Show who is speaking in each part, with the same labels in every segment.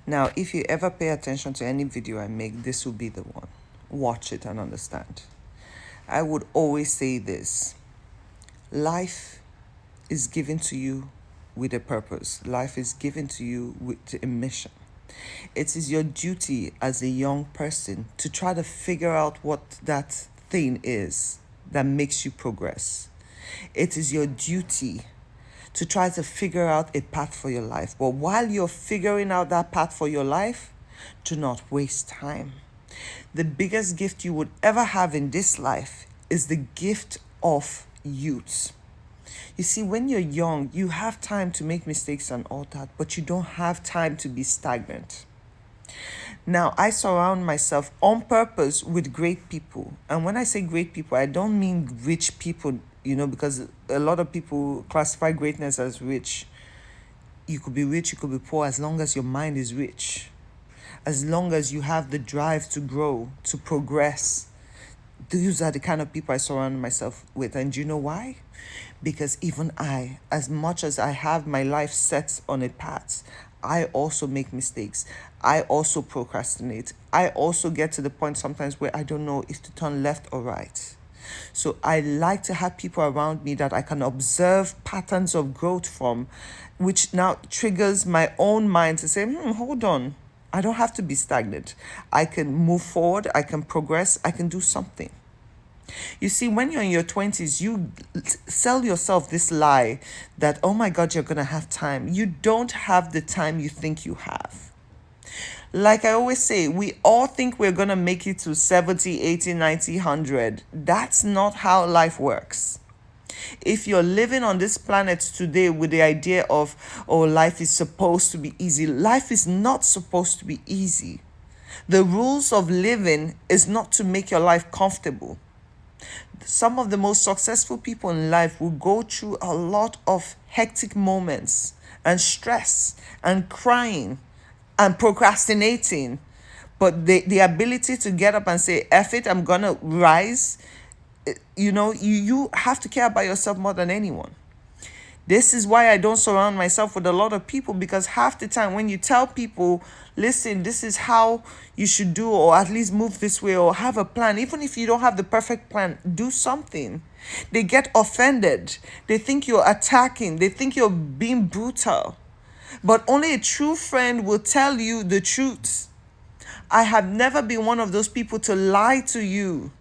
Speaker 1: Now, if you ever pay attention to any video I make, this will be the one. Watch it and understand. I would always say this: life is given to you with a purpose, life is given to you with a mission. It is your duty as a young person to try to figure out what that thing is that makes you progress. It is your duty to try to figure out a path for your life. But while you're figuring out that path for your life, do not waste time. The biggest gift you would ever have in this life is the gift of youth. You see, when you're young, you have time to make mistakes and all that, but you don't have time to be stagnant. Now, I surround myself on purpose with great people. And when I say great people, I don't mean rich people, because a lot of people classify greatness as rich. You could be rich, you could be poor, as long as your mind is rich. As long as you have the drive to grow, to progress. Those are the kind of people I surround myself with. And do you know why? Because even I, as much as I have my life set on a path, I also make mistakes. I also procrastinate. I also get to the point sometimes where I don't know if to turn left or right. So I like to have people around me that I can observe patterns of growth from, which now triggers my own mind to say, hold on. I don't have to be stagnant. I can move forward. I can progress. I can do something. You see, when you're in your 20s, you sell yourself this lie that, oh my God, you're going to have time. You don't have the time you think you have. Like I always say, we all think we're going to make it to 70, 80, 90, 100. That's not how life works. If you're living on this planet today with the idea of, oh, life is supposed to be easy, life is not supposed to be easy. The rules of living is not to make your life comfortable. Some of the most successful people in life will go through a lot of hectic moments and stress and crying and procrastinating. But the ability to get up and say, F it, I'm going to rise, you have to care about yourself more than anyone. This is why I don't surround myself with a lot of people, because half the time when you tell people, listen, this is how you should do, or at least move this way, or have a plan, even if you don't have the perfect plan, do something. They get offended. They think you're attacking. They think you're being brutal. But only a true friend will tell you the truth. I have never been one of those people to lie to you.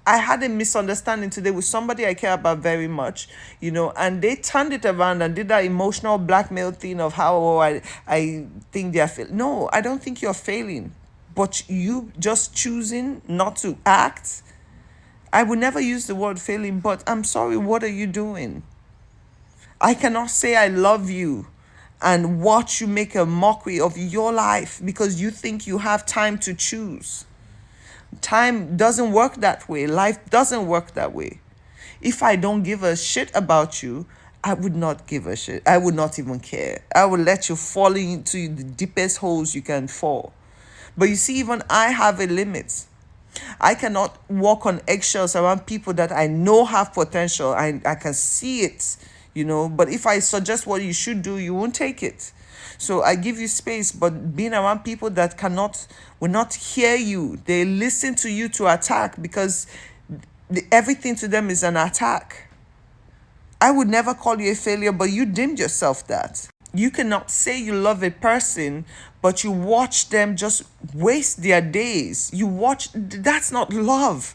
Speaker 1: I had a misunderstanding today with somebody I care about very much, and they turned it around and did that emotional blackmail thing of how I think they're failing. No, I don't think you're failing, but you just choosing not to act. I would never use the word failing, but I'm sorry, what are you doing? I cannot say I love you and watch you make a mockery of your life because you think you have time to choose. Time doesn't work that way. Life doesn't work that way. If I don't give a shit about you, I would not give a shit. I would not even care. I would let you fall into the deepest holes you can fall. But you see, even I have a limit. I cannot walk on eggshells around people that I know have potential. I can see it, but if I suggest what you should do, you won't take it. So I give you space, but being around people that will not hear you, they listen to you to attack because everything to them is an attack. I would never call you a failure, but you deemed yourself that. You cannot say you love a person, but you watch them just waste their days. That's not love.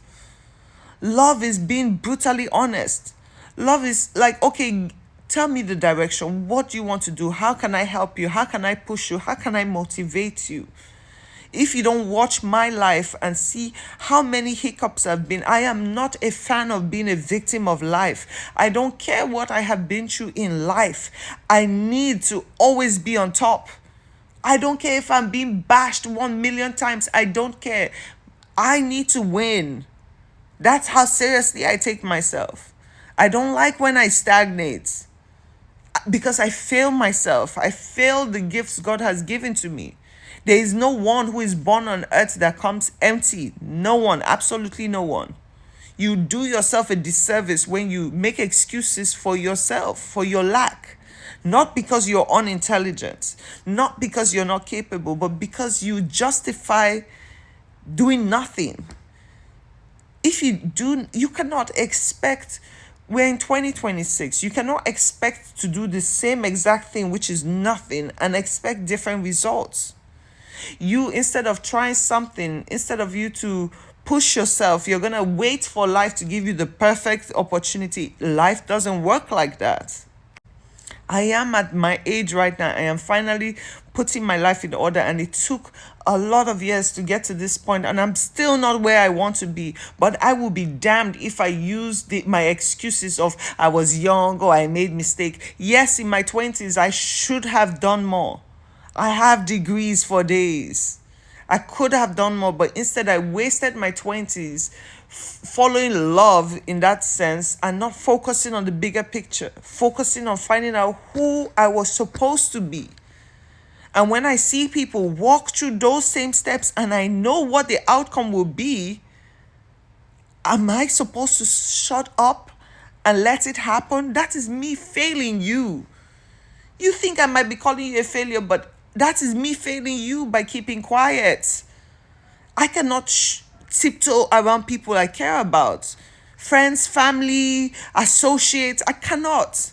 Speaker 1: Love is being brutally honest. Love is like, okay, tell me the direction. What do you want to do? How can I help you? How can I push you? How can I motivate you? If you don't watch my life and see how many hiccups have been, I am not a fan of being a victim of life. I don't care what I have been through in life. I need to always be on top. I don't care if I'm being bashed 1,000,000 times. I don't care. I need to win. That's how seriously I take myself. I don't like when I stagnate because I fail myself. I fail the gifts God has given to me. There is no one who is born on earth that comes empty. No one, absolutely no one. You do yourself a disservice when you make excuses for yourself, for your lack. Not because you're unintelligent, not because you're not capable, but because you justify doing nothing. If you do, you cannot expect, we're in 2026, you cannot expect to do the same exact thing, which is nothing, and expect different results. You, instead of trying something, instead of you to push yourself, you're gonna wait for life to give you the perfect opportunity. Life doesn't work like that. I am at my age right now. I am finally putting my life in order, and it took a lot of years to get to this point, and I'm still not where I want to be. But I will be damned if I use my excuses of I was young or I made mistake. Yes, in my 20s, I should have done more. I have degrees for days. I could have done more, but instead I wasted my 20s following love in that sense and not focusing on the bigger picture, focusing on finding out who I was supposed to be. And when I see people walk through those same steps and I know what the outcome will be, am I supposed to shut up and let it happen? That is me failing you. You think I might be calling you a failure, but that is me failing you by keeping quiet. I cannot tiptoe around people I care about. Friends, family, associates, I cannot.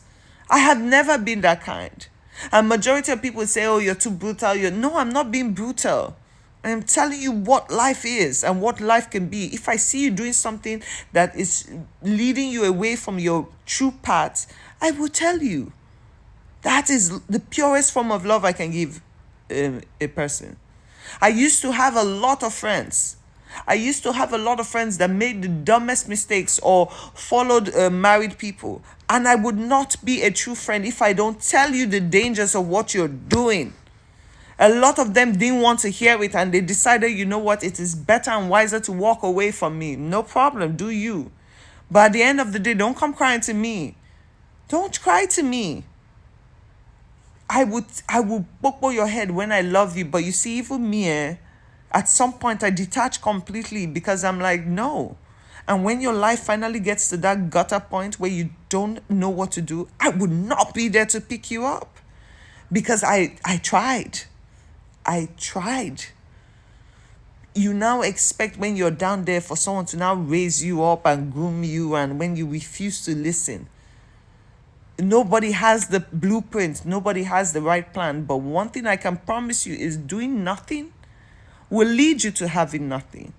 Speaker 1: I have never been that kind. And majority of people say, oh, you're too brutal. No, I'm not being brutal. I'm telling you what life is and what life can be. If I see you doing something that is leading you away from your true path, I will tell you. That is the purest form of love I can give a person. I used to have a lot of friends. I used to have a lot of friends that made the dumbest mistakes or followed married people. And I would not be a true friend if I don't tell you the dangers of what you're doing. A lot of them didn't want to hear it, and they decided, you know what, it is better and wiser to walk away from me. No problem, do you. But at the end of the day, don't come crying to me. Don't cry to me. I will poke your head when I love you, but you see, even me, at some point I detach completely because I'm like, no. And when your life finally gets to that gutter point where you don't know what to do, I would not be there to pick you up because I tried. I tried. You now expect when you're down there for someone to now raise you up and groom you, and when you refuse to listen. Nobody has the blueprint. Nobody has the right plan. But one thing I can promise you is doing nothing will lead you to having nothing.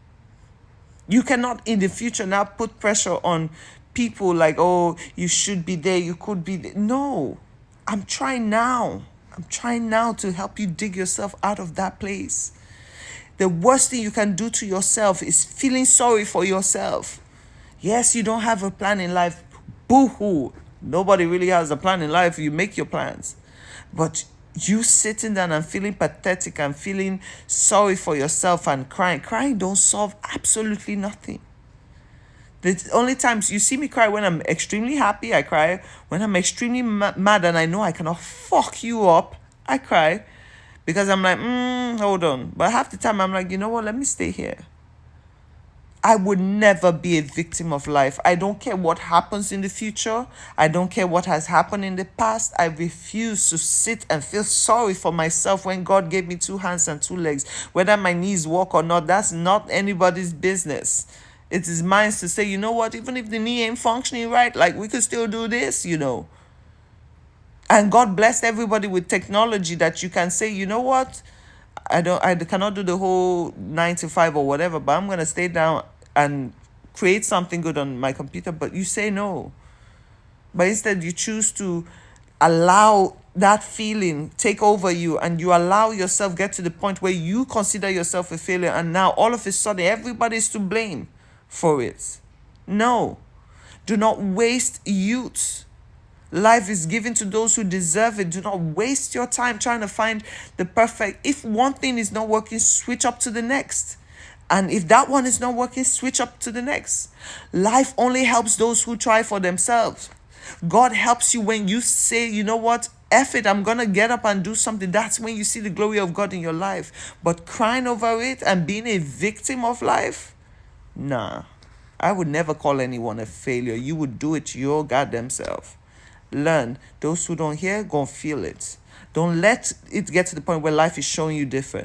Speaker 1: You cannot in the future now put pressure on people like, oh, you should be there, you could be there. No, I'm trying now. I'm trying now to help you dig yourself out of that place. The worst thing you can do to yourself is feeling sorry for yourself. Yes, you don't have a plan in life. Boo-hoo. Nobody really has a plan in life. You make your plans. But you sitting down and feeling pathetic and feeling sorry for yourself and crying don't solve absolutely nothing. The only times you see me cry when I'm extremely happy, I cry. When I'm extremely mad and I know I cannot fuck you up, I cry. Because I'm like, hold on. But half the time I'm like, you know what, let me stay here. I would never be a victim of life. I don't care what happens in the future. I don't care what has happened in the past. I refuse to sit and feel sorry for myself when God gave me 2 hands and 2 legs. Whether my knees work or not, that's not anybody's business. It is mine to say, you know what, even if the knee ain't functioning right, like we could still do this, you know. And God blessed everybody with technology that you can say, you know what, I cannot do the whole 9 to 5 or whatever, but I'm gonna stay down and create something good on my computer. But you say no. But instead you choose to allow that feeling take over you, and you allow yourself get to the point where you consider yourself a failure, and now all of a sudden everybody's to blame for it. No. Do not waste youth. Life is given to those who deserve it. Do not waste your time trying to find the perfect. If one thing is not working, switch up to the next. And if that one is not working, switch up to the next. Life only helps those who try for themselves. God helps you when you say, you know what, F it, I'm going to get up and do something. That's when you see the glory of God in your life. But crying over it and being a victim of life, nah. I would never call anyone a failure. You would do it your goddamn self. learn. Those who don't hear, go and feel it. Don't let it get to the point where life is showing you different.